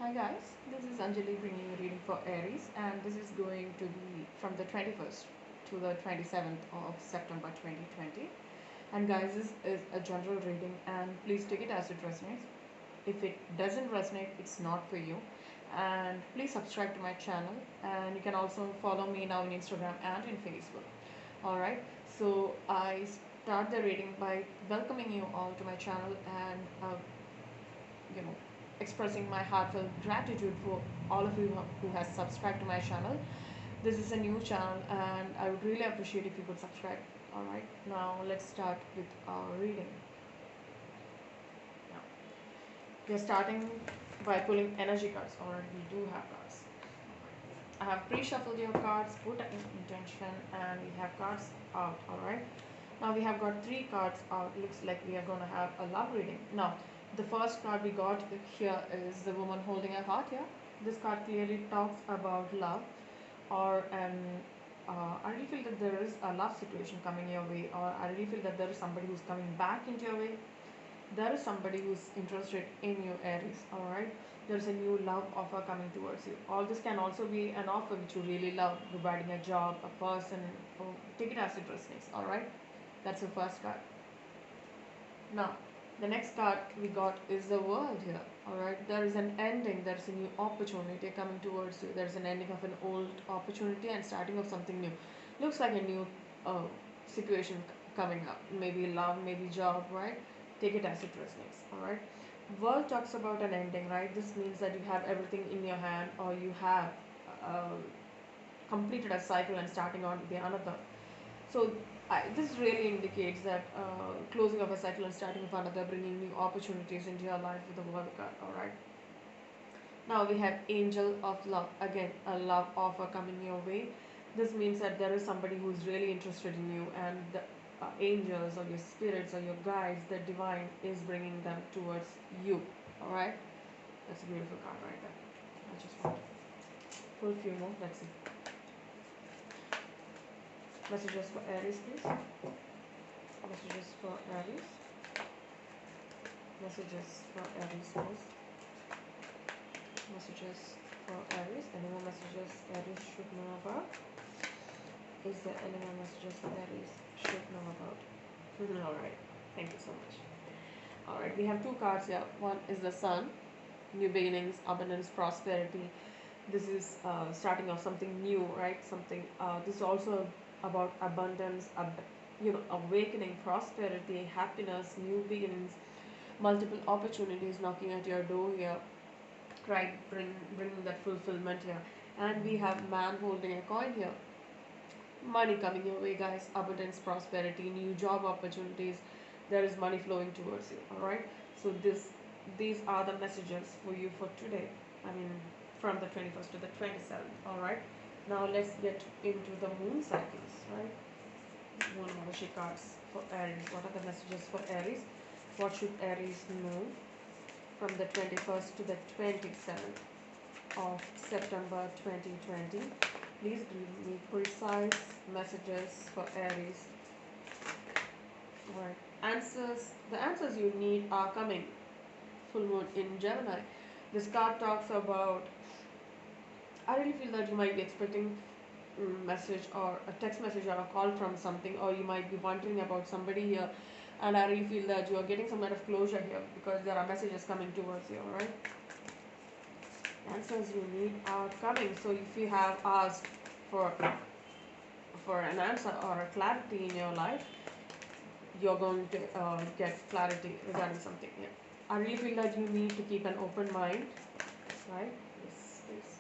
Hi guys, this is Anjali bringing a reading for Aries, and this is going to be from the 21st to the 27th of September 2020. And guys, this is a general reading, and please take it as it resonates. If it doesn't resonate, it's not for you. And please subscribe to my channel, and you can also follow me now in Instagram and in Facebook. Alright, so I start the reading by welcoming you all to my channel and you know expressing my heartfelt gratitude for all of you who has subscribed to my channel. This is a new channel and I would really appreciate if you could subscribe. All right, now let's start with our reading. Now we are starting by pulling energy cards. All right, we do have cards. I have pre-shuffled your cards, put an intention, and we have cards out. All right, now we have got three cards out. Looks like we are going to have a love reading. Now the first card we got here is the woman holding a heart here. This card clearly talks about love, or I really feel that there is a love situation coming your way, or I really feel that there is somebody who's coming back into your way. There is somebody who's interested in you, Aries. All right, there's a new love offer coming towards you. All this can also be an offer which you really love regarding a job, a person, or take it as it resonates. All right, that's the first card. Now, the next card we got is the world here. Alright, there is an ending, there's a new opportunity coming towards you. There's an ending of an old opportunity and starting of something new. Looks like a new uh, situation coming up. Maybe love, maybe job, right? Take it as it resonates. Alright. World talks about an ending, right? This means that you have everything in your hand or you have uh, completed a cycle and starting on the another. So this really indicates that closing of a cycle and starting of another, bringing new opportunities into your life with the world card. All right. Now we have Angel of Love. Again, a love offer coming your way. This means that there is somebody who's really interested in you, and the angels or your spirits or your guides, the divine, is bringing them towards you. All right. That's a beautiful card right there. I just want to pull a few more. Let's see. Messages for Aries, please. Messages for Aries. Messages for Aries, please. Messages for Aries. Any more messages Aries should know about? Is there any more messages that Aries should know about? Alright. Thank you so much. Alright, we have two cards here. One is the Sun, new beginnings, abundance, prosperity. This is starting of something new, right? Something. This is also about abundance, awakening, prosperity, happiness, new beginnings, multiple opportunities knocking at your door here, right? Bringing that fulfillment here. And we have man holding a coin here. Money coming your way, guys. Abundance, prosperity, new job opportunities. There is money flowing towards you. All right. So these are the messages for you for today. I mean, from the 21st to the 27th. All right. Now let's get into the moon cycles. Right. Moon Mavashi cards for Aries. What are the messages for Aries? What should Aries know from the 21st to the 27th of September 2020? Please give me precise messages for Aries. Alright. Answers. The answers you need are coming. Full moon in Gemini. This card talks about. I really feel that you might be expecting message or a text message or a call from something, or you might be wondering about somebody here, and I really feel that you are getting some kind of closure here because there are messages coming towards you. Alright. Answers you need are coming. So if you have asked for an answer or a clarity in your life, you're going to get clarity regarding something here. I really feel that you need to keep an open mind, right? Yes, please.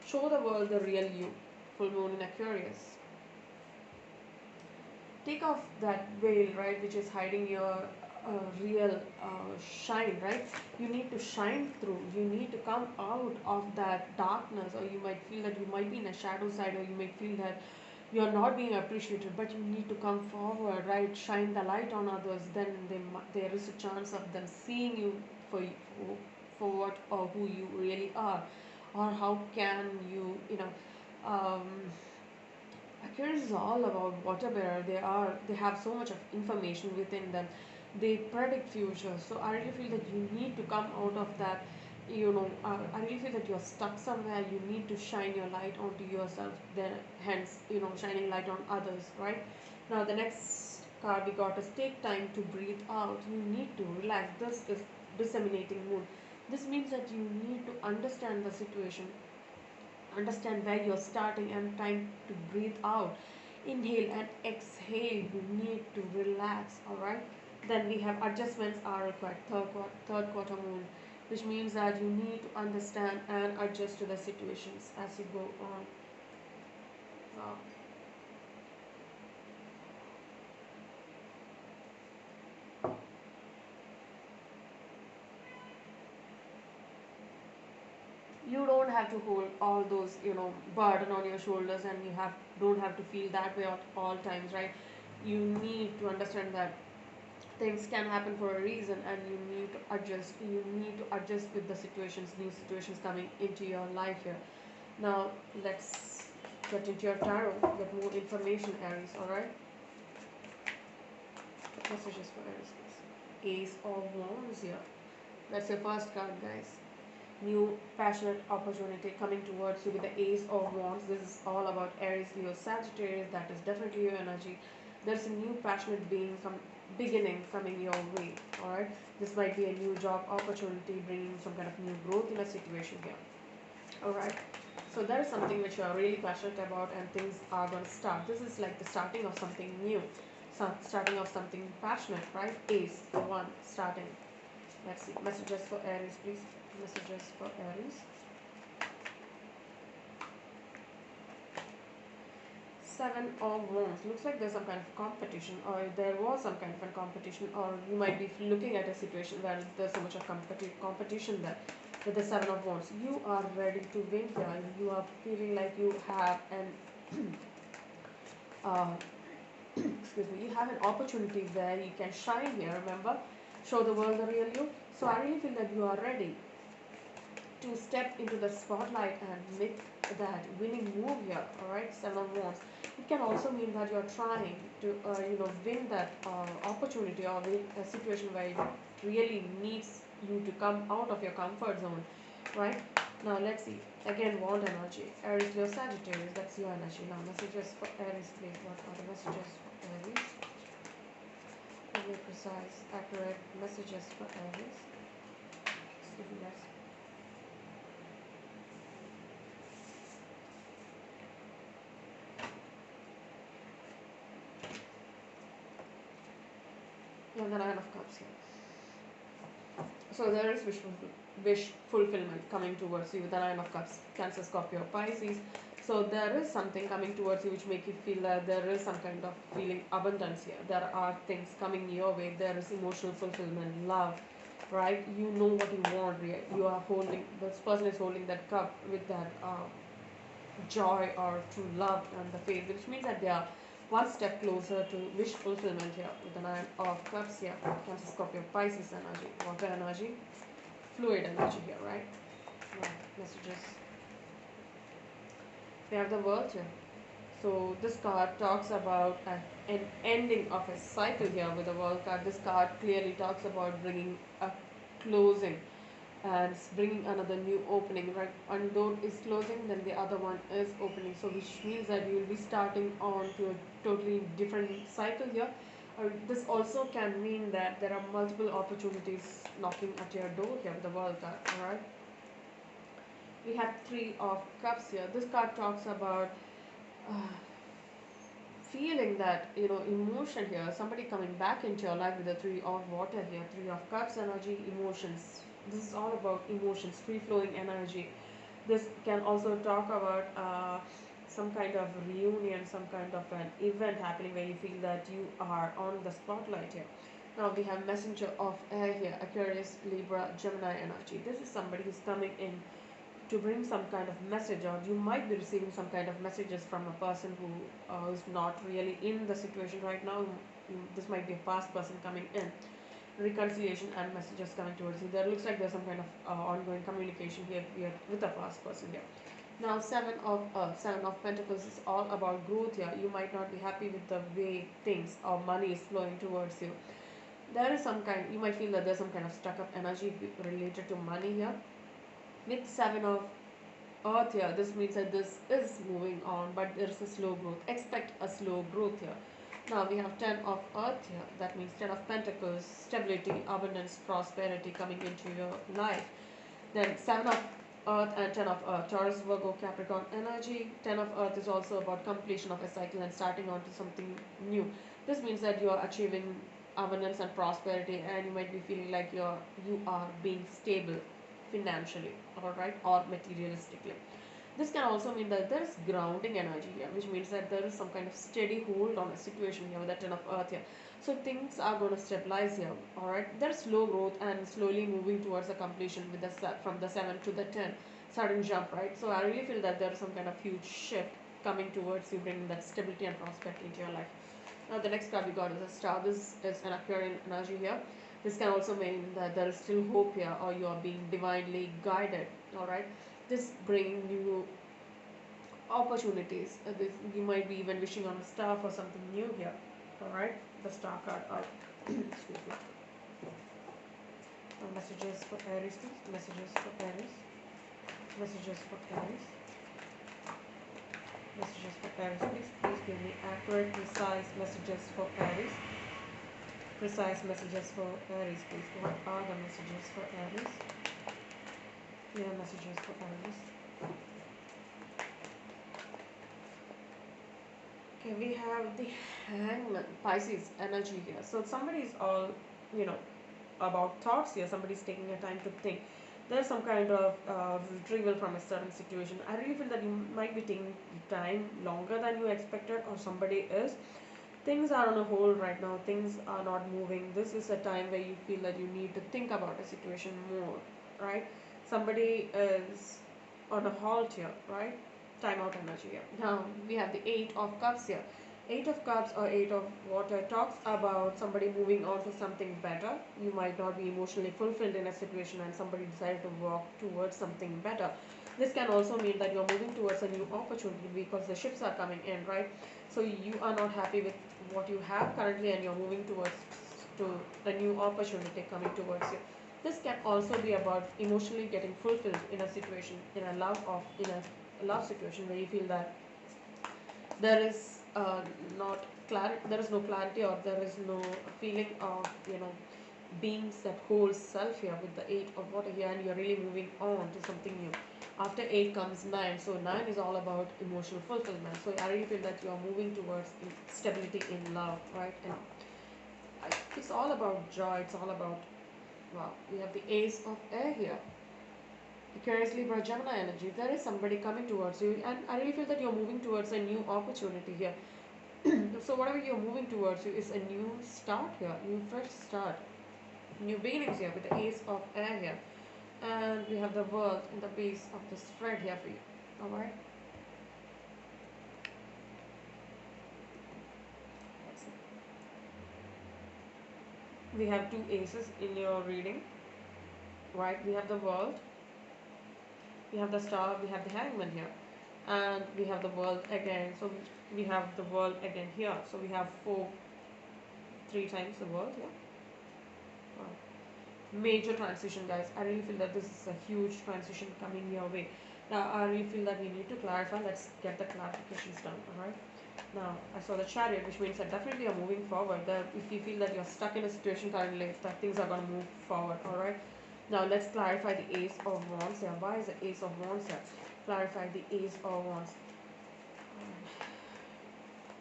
Show the world the real you. Full moon in Aquarius. Take off that veil, right, which is hiding your real shine, right? You need to shine through. You need to come out of that darkness, or you might feel that you might be in a shadow side, or you might feel that you're not being appreciated, but you need to come forward, right? Shine the light on others. Then there is a chance of them seeing you for what or who you really are, or how can you, um, Aquarius is all about water bearer. They have so much of information within them. They predict future. So I really feel that you need to come out of that I really feel that you're stuck somewhere. You need to shine your light onto yourself, then hence, shining light on others, right? Now, the next card we got is take time to breathe out. You need to relax. This is disseminating mood. This means that you need to understand the situation, understand where you're starting, and time to breathe out. Inhale and exhale. You need to relax, all right? Then we have adjustments are required. Third quarter moon, which means that you need to understand and adjust to the situations as you go on. Uh, you don't have to hold all those burden on your shoulders, and you have don't have to feel that way at all times, right? You need to understand that things can happen for a reason, and you need to adjust with the situations, new situations coming into your life here. Now, let's get into your tarot, get more information, Aries. All right, messages for Aries, please. Ace of Wands here. That's your first card, guys. New passionate opportunity coming towards you with the Ace of Wands. This is all about Aries, Leo, Sagittarius. That is definitely your energy. There's a new passionate beginning coming your way. All right. This might be a new job opportunity, bringing some kind of new growth in a situation here. All right. So there is something which you are really passionate about, and things are going to start. This is like the starting of something new, starting of something passionate, right? Ace, the one starting. Let's see. Messages for Aries, please. Messages for Aries. Seven of Wands. Looks like there's some kind of competition, or there was some kind of a competition, or you might be looking at a situation where there's so much of competition there. With the Seven of Wands, you are ready to win here. You are feeling like you have an uh, excuse me, you have an opportunity where you can shine here. Remember, show the world the real you. So I really feel that you are ready to step into the spotlight and make that winning move here. All right, Seven of Wands. It can also mean that you're trying to win that opportunity, or win a situation where it really needs you to come out of your comfort zone, right? Now let's see. Again, wand energy. Aries, Leo, Sagittarius. That's your energy. Now messages for Aries, please. What are the messages for Aries? Very precise, accurate messages for Aries. Excuse me, guys. Yeah, the Nine of Cups here. So there is wish fulfillment coming towards you. The Nine of Cups, Cancer, Scorpio, Pisces. So there is something coming towards you which make you feel that there is some kind of feeling abundance here. There are things coming your way. There is emotional fulfillment, love, right? You know what you want. You are holding. This person is holding that cup with that joy or true love and the faith, which means that they are one step closer to wish fulfillment here with the Nine of Cups here. Cancer, Scorpio, Pisces energy, water energy, fluid energy here, right? Now, messages. We have the World here. So this card talks about an ending of a cycle here with the World card. This card clearly talks about bringing a closing and bringing another new opening, right? One door is closing, then the other one is opening, so which means that you will be starting on to a totally different cycle here. This also can mean that there are multiple opportunities knocking at your door here with the World card. All right, we have Three of Cups here. This card talks about uh, feeling that emotion here, somebody coming back into your life with the Three of Water here. Three of Cups energy, emotions. This is all about emotions, free flowing energy. This can also talk about some kind of reunion, some kind of an event happening where you feel that you are on the spotlight here. Now we have Messenger of Air here, Aquarius, Libra, Gemini energy. This is somebody who's coming in to bring some kind of message, or you might be receiving some kind of messages from a person who is not really in the situation right now. This might be a past person coming in. Reconciliation and messages coming towards you. There looks like there's some kind of ongoing communication here with a past person here. Now, Seven of Pentacles is all about growth here. You might not be happy with the way things or money is flowing towards you. There is some kind. You might feel that there's some kind of stuck up energy related to money here. With seven of earth here, this means that this is moving on, but there's a slow growth. Expect a slow growth here. Now we have 10 of earth here. That means 10 of pentacles, stability, abundance, prosperity coming into your life. Then 7 of earth and 10 of earth. Taurus, Virgo, Capricorn energy. 10 of earth is also about completion of a cycle and starting on to something new. This means that you are achieving abundance and prosperity, and you might be feeling like you are being stable financially, alright, or materialistically. This can also mean that there is grounding energy here, which means that there is some kind of steady hold on a situation here with that 10 of earth here. So things are going to stabilize here, alright. There's slow growth and slowly moving towards a completion with from the 7 to the 10, sudden jump, right. So I really feel that there is some kind of huge shift coming towards you, bringing that stability and prosperity into your life. Now the next card we got is a star. This is an Aquarian energy here. This can also mean that there is still hope here, or you are being divinely guided, alright. This bringing new opportunities. You might be even wishing on a star for something new here, alright. The star card out. Excuse me. Messages for Aries, please. Messages for Aries. Messages for Aries. Messages for Aries, please. Please give me accurate, precise messages for Aries. Precise messages for Aries, please. What are the messages for Aries? Clear messages for Aries. Okay, we have the Hangman, Pisces energy here. So somebody is all, you know, about thoughts here. Somebody's taking a time to think. There's some kind of retrieval from a certain situation. I really feel that you might be taking time longer than you expected, or somebody is. Things are on a hold right now. Things are not moving. This is a time where you feel that you need to think about a situation more, right? Somebody is on a halt here, right? Time out energy here. Now we have the Eight of Cups here. Eight of Cups or Eight of Water talks about somebody moving on to something better. You might not be emotionally fulfilled in a situation, and somebody decided to walk towards something better. This can also mean that you're moving towards a new opportunity because the ships are coming in, right? So you are not happy with what you have currently, and you're moving towards to a new opportunity coming towards you. This can also be about emotionally getting fulfilled in a situation, in a love situation where you feel that there is not clarity, there is no clarity, or there is no feeling of beings that holds self here with the Eight of Water here, and you're really moving on to something new. After eight comes nine, so nine is all about emotional fulfillment. So I really feel that you are moving towards stability in love, right? And it's all about joy. It's all about, wow. We have the Ace of Air here. Aquarius, Libra, Gemini energy. There is somebody coming towards you, and I really feel that you're moving towards a new opportunity here. So whatever you're moving towards you is a new start here, new fresh start, new beginnings here with the Ace of Air here, and we have the World in the base of the spread here for you. All right. We have two aces in your reading, right? We have the World, we have the Star, we have the Hangman here, and we have the World again. So we have the World again here. So we have three times the World here. Wow. Major transition, guys. I really feel that this is a huge transition coming your way. Now I really feel that we need to clarify. Let's get the clarifications done. All right. Now I saw the Chariot, which means that definitely you're moving forward. That if you feel that you're stuck in a situation currently, that things are going to move forward. All right. Now let's clarify the Ace of Wands here. Why is the Ace of Wands here? Clarify the Ace of Wands.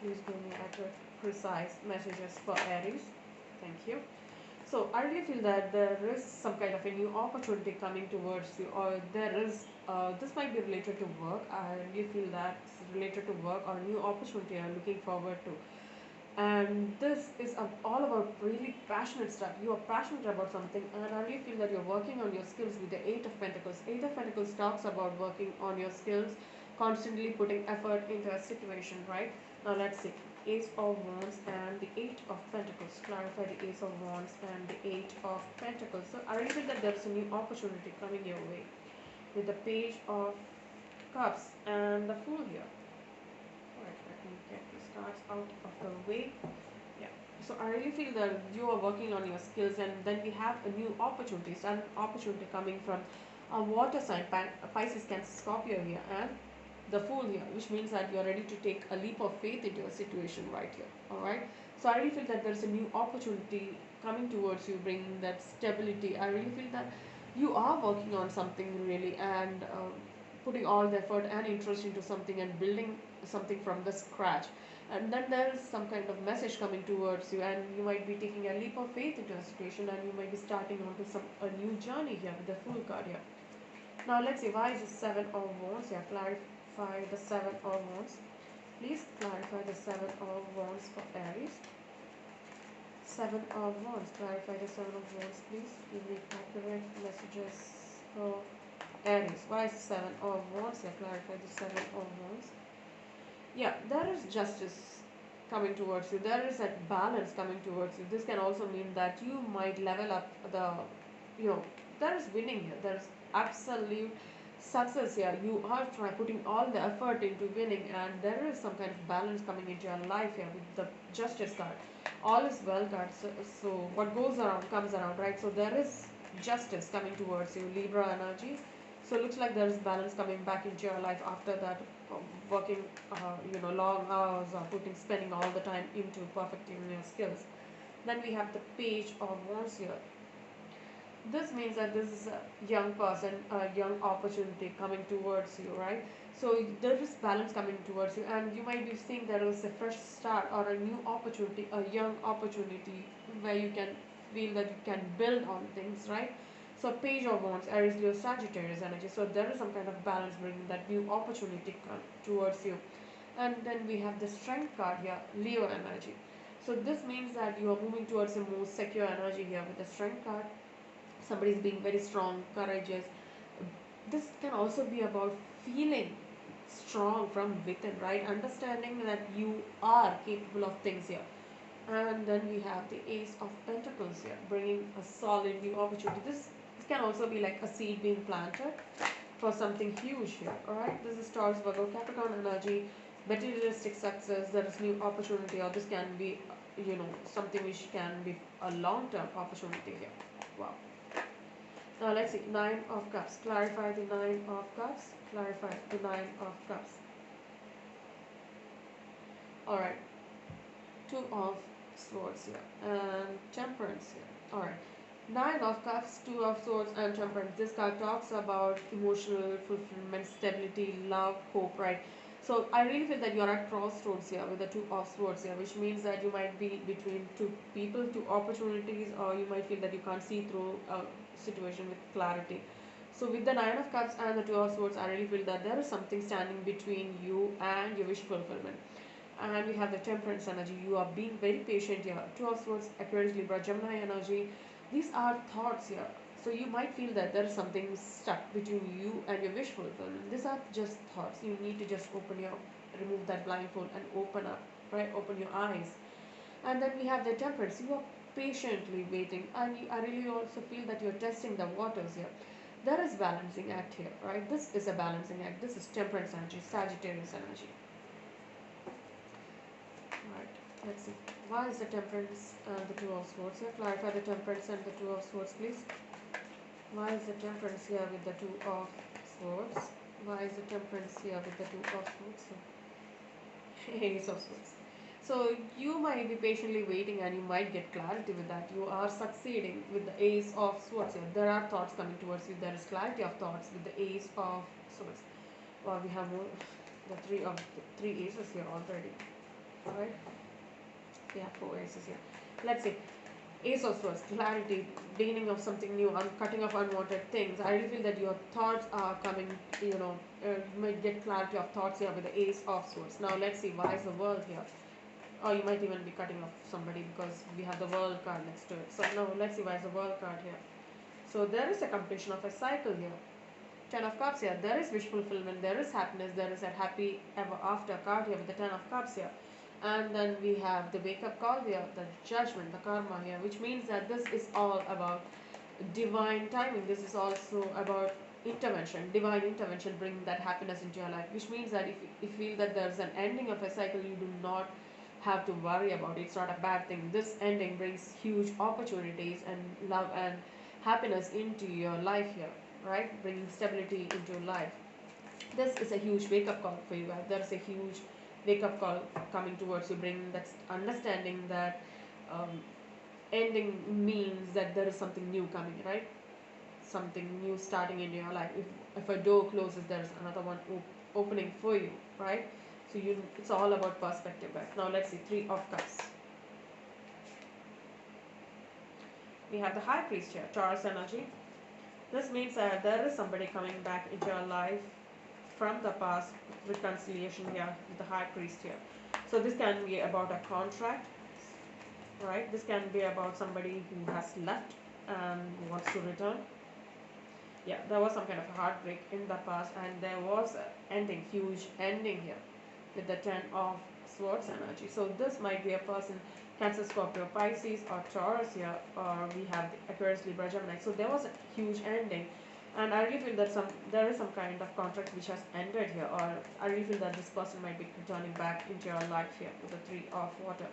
Please give me accurate, precise messages for Aries. Thank you. So I really feel that there is some kind of a new opportunity coming towards you, or there is. This might be related to work. I really feel that it's related to work or a new opportunity I'm looking forward to. And this is all about really passionate stuff. You are passionate about something, and I really feel that you're working on your skills with the Eight of Pentacles. Eight of Pentacles talks about working on your skills, constantly putting effort into a situation, right? Now let's see. Ace of Wands and the Eight of Pentacles. Clarify the Ace of Wands and the Eight of Pentacles. So I really feel that there's a new opportunity coming your way with the Page of Cups and the Fool here. Alright, let me get these cards out of the way. Yeah. So I really feel that you are working on your skills, and then we have a new opportunity, an opportunity coming from A water sign, Pisces, Cancer, Scorpio here, and the Fool here, which means that you're ready to take a leap of faith into a situation right here. All right. So I really feel that there's a new opportunity coming towards you, bringing that stability. I really feel that you are working on something really, and putting all the effort and interest into something and building something from the scratch. And then there is some kind of message coming towards you, and you might be taking a leap of faith into a situation, and you might be starting onto some a new journey here with the Fool card here. Now let's see, why is the Seven of Wands? Yeah, clarify the Seven of Wands. Please clarify the Seven of Wands for Aries. Seven of Wands. Clarify the Seven of Wands, please. Give me accurate messages for Aries. Why is the Seven of Wands? Yeah, clarify the Seven of Wands. Yeah, there is justice coming towards you. There is that balance coming towards you. This can also mean that you might level up the, you know, there is winning here. There is absolute success here. You are putting all the effort into winning, and there is some kind of balance coming into your life here with the Justice card. All is well, card. So what goes around comes around, right? So there is justice coming towards you, Libra energy. So it looks like there is balance coming back into your life after that, working, long hours, or spending all the time into perfecting your skills. Then we have the Page of Wands here. This means that this is a young person, a young opportunity coming towards you, right? So there is balance coming towards you, and you might be seeing there is a fresh start or a new opportunity, a young opportunity where you can feel that you can build on things, right? So Page of Wands, Aries, Leo, Sagittarius energy. So there is some kind of balance bringing that new opportunity towards you. And then we have the Strength card here, Leo energy. So this means that you are moving towards a more secure energy here with the Strength card. Somebody is being very strong, courageous. This can also be about feeling strong from within, right? Understanding that you are capable of things here. And then we have the Ace of Pentacles here, bringing a solid new opportunity. This can also be like a seed being planted for something huge here. All right, this is Taurus, Virgo, Capricorn energy, materialistic success. There is new opportunity, or this can be, something which can be a long-term opportunity here. Wow. Now let's see, Nine of Cups. Clarify the Nine of Cups. Clarify the Nine of Cups. Alright, Two of Swords here and Temperance here. Alright, Nine of Cups, Two of Swords and Temperance. This card talks about emotional fulfillment, stability, love, hope, right? So I really feel that you are at crossroads here with the Two of Swords here, which means that you might be between two people, two opportunities, or you might feel that you can't see through a situation with clarity. So with the Nine of Cups and the Two of Swords, I really feel that there is something standing between you and your wish fulfillment. And we have the Temperance energy. You are being very patient here. Two of Swords, Aquarius, Libra, Gemini energy. These are thoughts here. So you might feel that there is something stuck between you and your wish fulfillment. These are just thoughts. You need to just remove that blindfold and open up, right? Open your eyes. And then we have the Temperance. You are patiently waiting, and I really also feel that you're testing the waters here. There is balancing act here, right? This is a balancing act. This is Temperance energy, Sagittarius energy. Right. Let's see. Why is the Temperance and the Two of Swords here? Clarify the Temperance and the Two of Swords, please. Why is the Temperance here with the Two of Swords? Why is the Temperance here with the Two of Swords? Ace of Swords. So you might be patiently waiting, and you might get clarity with that. You are succeeding with the Ace of Swords here. There are thoughts coming towards you. There is clarity of thoughts with the Ace of Swords. Well, we have more, the three aces here already. Alright. We have four aces here. Let's see. Ace of Swords, clarity, beginning of something new, cutting off unwanted things. I really feel that your thoughts are coming, you might get clarity of thoughts here with the Ace of Swords. Now let's see, why is the World here? Or you might even be cutting off somebody because we have the World card next to it. So now let's see, why is the World card here? So there is a completion of a cycle here. Ten of Cups here. There is wish fulfillment. There is happiness. There is a happy ever after card here with the Ten of Cups here. And then we have the wake up call here, the judgment, the karma here, which means that this is all about divine timing. This is also about intervention, divine intervention, bringing that happiness into your life, which means that if you feel that there's an ending of a cycle, you do not have to worry about it. It's not a bad thing. This ending brings huge opportunities and love and happiness into your life here. right? Bringing stability into your life. This is a huge wake up call for you. There is a huge wake up call coming towards you, bringing that understanding that um, ending means that there is something new coming, right? Something new starting in your life. If a door closes, there's another one opening for you, right? So it's all about perspective, guys. Now let's see, Three of Cups. We have the High Priest here, Taurus energy. This means that there is somebody coming back into your life from the past, reconciliation here with the High Priest here. So this can be about a contract, right? This can be about somebody who has left and wants to return. Yeah, there was some kind of a heartbreak in the past, and there was an ending, huge ending here with the Ten of Swords energy. So this might be a person, Cancer, Scorpio, Pisces, or Taurus here, or we have the Aquarius, Libra, Gemini. So there was a huge ending, and I really feel that there is some kind of contract which has ended here, or I really feel that this person might be returning back into your life here with the Three of Water.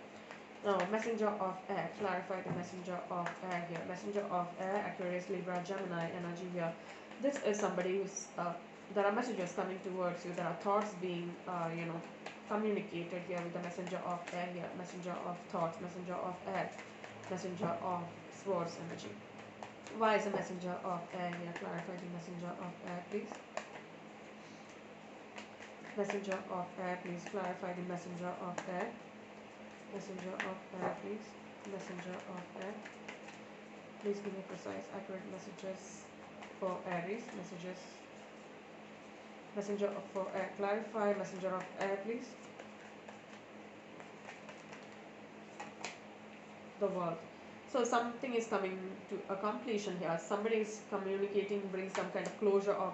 Now, Messenger of Air, clarify the Messenger of Air here. Messenger of Air, Aquarius, Libra, Gemini energy here. This is somebody who's, there are messages coming towards you, there are thoughts being, communicated here with the Messenger of Air here. Messenger of Thoughts, Messenger of Air, Messenger of Swords energy. Why is the Messenger of Air here? Clarify the Messenger of Air, please. Messenger of Air, please clarify the Messenger of Air. Messenger of Air, please. Messenger of Air. Please give me precise, accurate messages for Aries. Messenger for Air. Clarify Messenger of Air, please. The World. So something is coming to a completion here. Somebody is communicating, brings some kind of closure or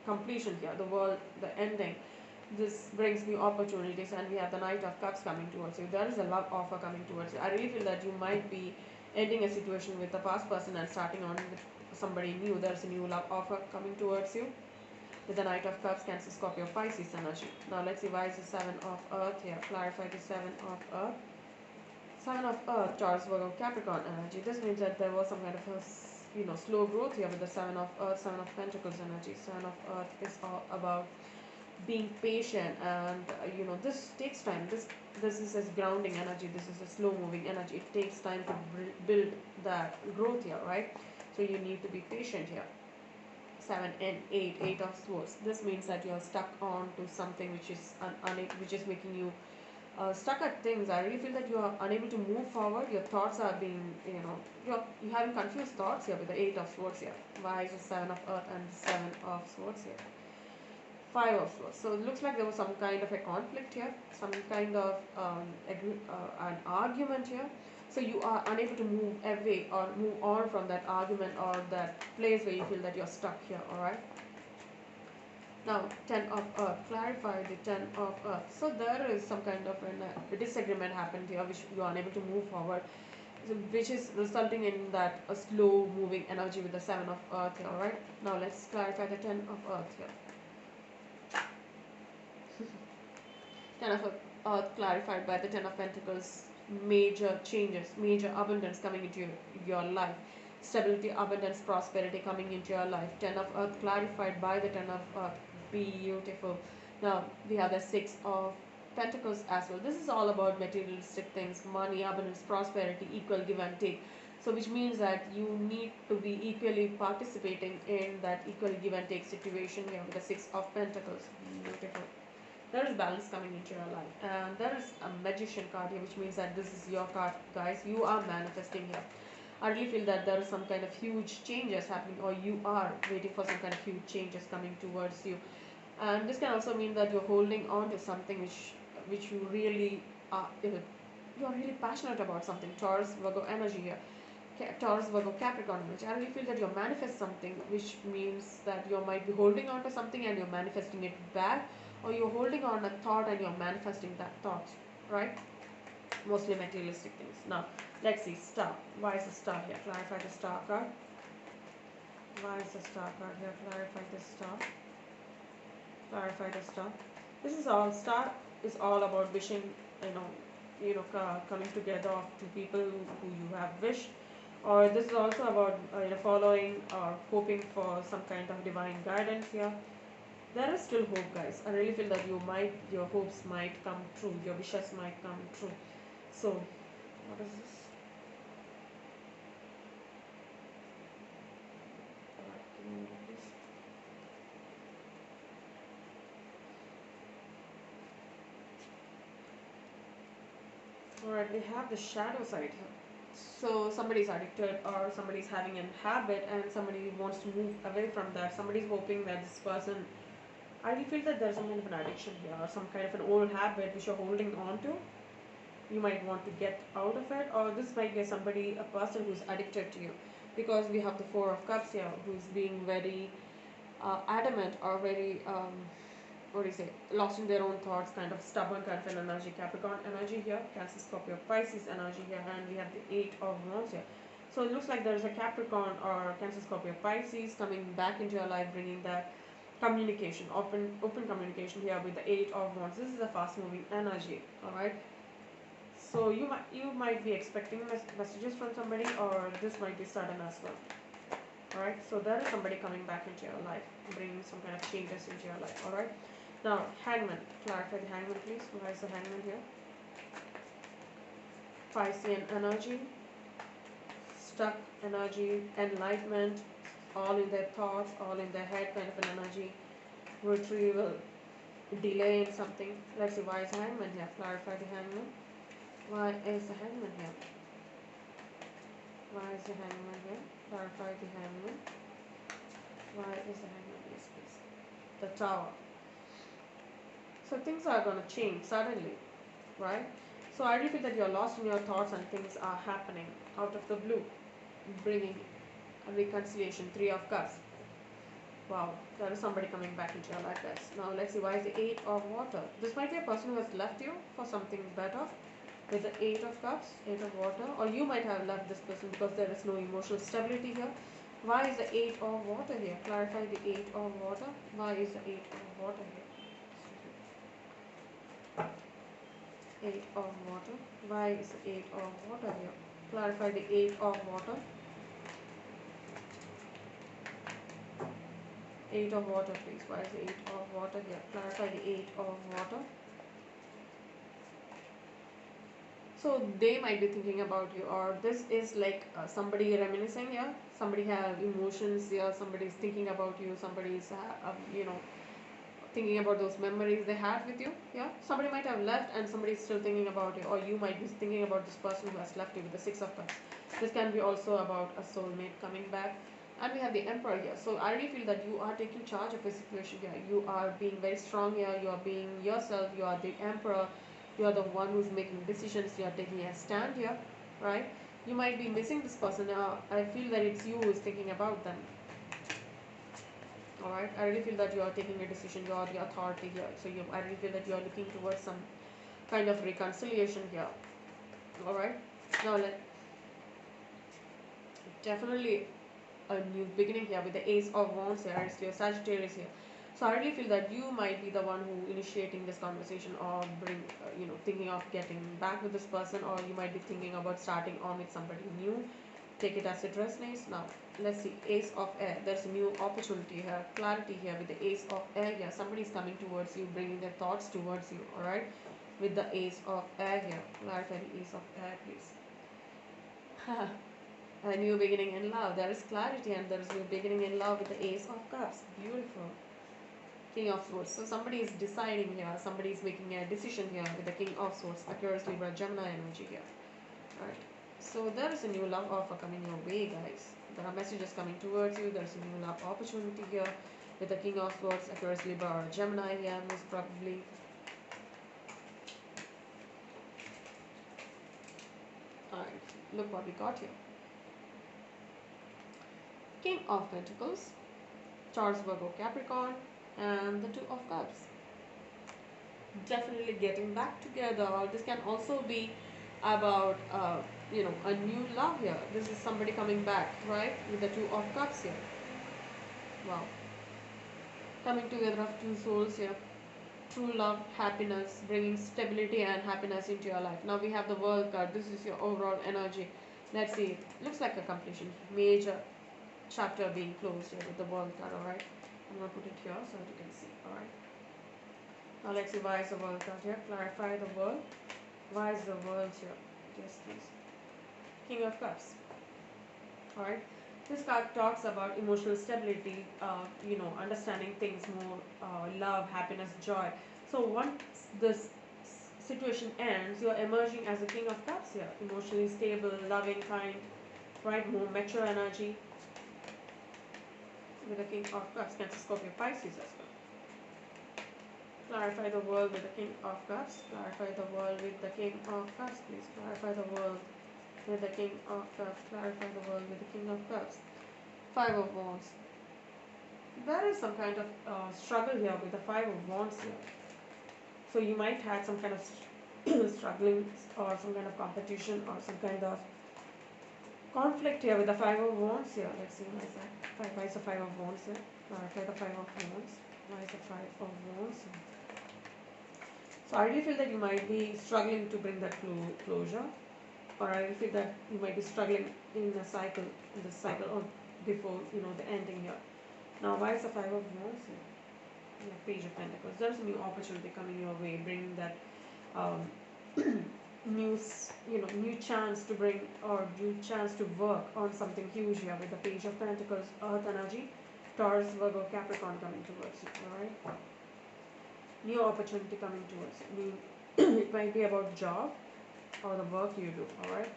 completion here. The world, the ending. This brings new opportunities, and we have the Knight of Cups coming towards you. There is a love offer coming towards you. I really feel that you might be ending a situation with the past person and starting on with somebody new. There's a new love offer coming towards you with the Knight of Cups, Cancer, Scorpio, Pisces energy. Now let's see, why is the Seven of Earth here? Clarify the Seven of Earth. Seven of Earth, Taurus, Virgo, Capricorn energy. This means that there was some kind of a slow growth here with the Seven of Earth, Seven of Pentacles energy. Seven of Earth is all about being patient, and this takes time. This is a grounding energy. This is a slow moving energy. It takes time to build that growth here, right? So you need to be patient here. 7 and 8, 8 of Swords. This means that you're stuck on to something which is which is making you stuck at things. I really feel that you are unable to move forward. Your thoughts are being, you're having confused thoughts here with the 8 of Swords here. Why is the 7 of Earth and 7 of Swords here? 5 of Swords. So it looks like there was some kind of a conflict here, some kind of an argument here. So you are unable to move away or move on from that argument or that place where you feel that you're stuck here, alright? Now, 10 of Earth. Clarify the 10 of Earth. So there is some kind of a disagreement happened here which you are unable to move forward, so which is resulting in that a slow moving energy with the 7 of Earth here, alright? Now let's clarify the 10 of Earth here. 10 of Earth clarified by the 10 of Pentacles. Major changes, major abundance coming into your life. Stability, abundance, prosperity coming into your life. 10 of Earth clarified by the 10 of Earth. Beautiful. Now we have the 6 of Pentacles as well. This is all about materialistic things, money, abundance, prosperity, equal give and take. So which means that you need to be equally participating in that equal give and take situation here with the 6 of Pentacles. Beautiful. There is balance coming into your life, and there is a Magician card here, which means that this is your card, guys. You are manifesting here. I really feel that there is some kind of huge changes happening, or you are waiting for some kind of huge changes coming towards you. And this can also mean that you're holding on to something which you really are, you are really passionate about something. Taurus, Virgo energy here. Taurus, Virgo, Capricorn energy. I really feel that you're manifest something, which means that you might be holding on to something and you're manifesting it back, or you're holding on a thought and you're manifesting that thought, right? Mostly materialistic things. Now, let's see, Star. Why is the Star here? Clarify the Star card. Why is the Star card here? Clarify the Star. Clarify the Star. This is all, Star is all about wishing, coming together of two people who you have wished, Or this is also about following or hoping for some kind of divine guidance here. There is still hope, guys. I really feel that your hopes might come true, your wishes might come true. So, what is this? Alright, give me a minute, please. Alright, we have the shadow side here. So somebody's addicted or somebody's having a habit and somebody wants to move away from that. Somebody's hoping that this person, I feel that there's some kind of an addiction here or some kind of an old habit which you're holding on to. You might want to get out of it, or this might be somebody, a person who's addicted to you, because we have the Four of Cups here, who's being very adamant or very what do you say, lost in their own thoughts, kind of stubborn kind of an energy. Capricorn energy here, Cancer, Scorpio, Pisces energy here, and we have the Eight of Wands here. So it looks like there's a Capricorn or Cancer, Scorpio, Pisces coming back into your life, bringing that communication, open communication here with the Eight of Wands. This is a fast moving energy, all right. So you might be expecting messages from somebody, or this might be sudden as well. All right. So there is somebody coming back into your life, bringing some kind of changes into your life. All right. Now, Hangman. Clarify the Hangman, please. Why is the Hangman here? Piscean energy, stuck energy, enlightenment, all in their thoughts, all in their head, kind of an energy. Retrieval, delay in something. Let's see, why is Hangman here? Clarify the Hangman. Why is the Hangman here? Why is the Hangman here? Clarify the Hangman. Why is the Hangman? Yes, please. The Tower. So things are going to change suddenly, right? So I really feel that you're lost in your thoughts and things are happening out of the blue, bringing a reconciliation. Three of Cups. Wow, there is somebody coming back into your life, guys. Now let's see, why is the Eight of Water? This might be a person who has left you for something better with the Eight of Cups, Eight of Water, or you might have left this person because there is no emotional stability here. Why is the Eight of Water here? Clarify the Eight of Water. Why is the Eight of Water here? Eight of Water. Why is the Eight of Water here? Clarify the Eight of Water. Eight of Water, please. Why is the Eight of Water here? Clarify the Eight of Water. So they might be thinking about you, or this is like somebody reminiscing here. Somebody have emotions here. Somebody is thinking about you. Somebody is, thinking about those memories they had with you. Yeah, somebody might have left, and somebody is still thinking about you, or you might be thinking about this person who has left you with the Six of Cups. This can be also about a soulmate coming back. And we have the Emperor here. So I really feel that you are taking charge of a situation here. You are being very strong here. You are being yourself. You are the Emperor. You are the one who's making decisions. You are taking a stand here, right? You might be missing this person. I feel that it's you who is thinking about them. All right. I really feel that you are taking a decision. You are the authority here. So I really feel that you are looking towards some kind of reconciliation here. All right. Now definitely a new beginning here with the Ace of Wands here. It's your Sagittarius here. So I really feel that you might be the one who initiating this conversation, or thinking of getting back with this person, or you might be thinking about starting on with somebody new. Take it as it resonates. Now let's see, Ace of Air. There's a new opportunity here, clarity here with the Ace of Air here. Somebody's coming towards you, bringing their thoughts towards you. All right, with the Ace of Air here. Clarify the Ace of Air, please. A new beginning in love. There is clarity, and there is new beginning in love with the Ace of Cups. Beautiful. King of Swords. So somebody is deciding here. Somebody is making a decision here with the King of Swords. Aquarius, Libra, Gemini energy here. Alright. So there is a new love offer coming your way, guys. There are messages coming towards you. There is a new love opportunity here with the King of Swords, Aquarius, Libra, or Gemini here, most probably. Alright. Look what we got here. King of Pentacles, Taurus, Virgo, Capricorn, and the Two of Cups. Definitely getting back together. This can also be about a new love here. This is somebody coming back, right, with the Two of Cups here. Wow. Coming together of two souls here. True love, happiness, bringing stability and happiness into your life. Now we have the World card. This is your overall energy. Let's see. Looks like a completion. Major chapter being closed here with the world card. All right. I'm gonna put it here so that you can see. All right. Now let's see why is the world card here. Clarify the world. Why is the world here? Yes, please. King of Cups. All right. This card talks about emotional stability. Understanding things more. Love, happiness, joy. So once this situation ends, you're emerging as a King of Cups here. Emotionally stable, loving, kind, right? More mature energy with the King of Cups. Cancer, Scorpio, Pisces as well. Clarify the world with the King of Cups. Clarify the world with the King of Cups, please. Clarify the world with the King of Cups. Clarify the world with the King of Cups. Five of Wands. There is some kind of struggle here with the Five of Wands here. So you might have some kind of struggling or some kind of competition or some kind of conflict here with the Five of Wands here. Let's see why is that. Why is the Five of Wands here? Clarify the Five of Wands. Why is the Five of Wands here? So I really feel that you might be struggling to bring that closure, or I really feel that you might be struggling in this cycle, or before the ending here. Now, why is the Five of Wands here? Yeah, Page of Pentacles. There's a new opportunity coming your way, bringing that um, new chance to bring or new chance to work on something huge here with the Page of Pentacles, Earth energy, Taurus, Virgo, Capricorn coming towards you. All right. New opportunity coming towards you. It might be about job or the work you do. All right.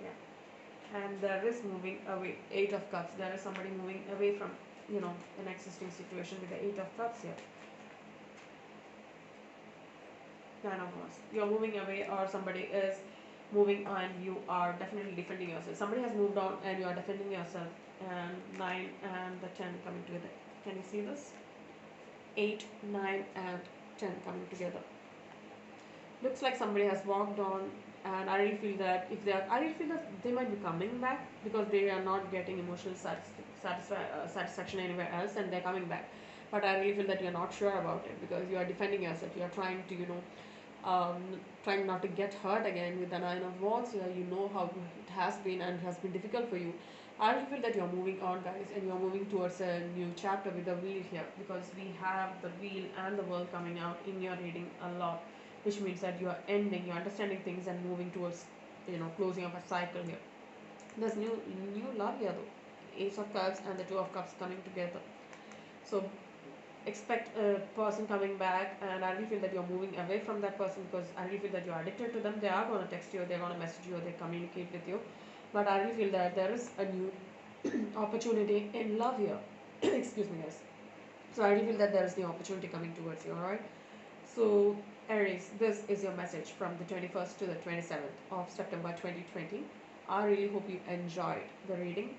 Yeah. And there is moving away. Eight of Cups. There is somebody moving away from an existing situation with the Eight of Cups here. Nine of Wands. You're moving away, or somebody is moving on. You are definitely defending yourself. Somebody has moved on, and you are defending yourself. And 9 and the 10 coming together. Can you see this? 8, 9, and 10 coming together. Looks like somebody has walked on, and I really feel that I really feel that they might be coming back because they are not getting emotional satisfaction anywhere else, and they're coming back. But I really feel that you're not sure about it because you are defending yourself. You're trying to, trying not to get hurt again with the Nine of Wands here. You know how it has been and it has been difficult for you. I really feel that you're moving on, guys, and you're moving towards a new chapter with the Wheel here because we have the Wheel and the World coming out in your reading a lot, which means that you are ending, you're understanding things and moving towards, closing up a cycle here. There's new love here though. Ace of Cups and the Two of Cups coming together. So expect a person coming back, and I really feel that you're moving away from that person because I really feel that you're addicted to them. They are going to text you, they're going to message you, or they communicate with you. But I really feel that there is a new opportunity in love here. Excuse me, guys. So I really feel that there is the opportunity coming towards you, alright? So, Aries, this is your message from the 21st to the 27th of September 2020. I really hope you enjoyed the reading.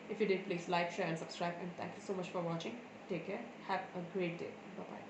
If you did, please like, share, and subscribe. And thank you so much for watching. Take care. Have a great day. Bye bye.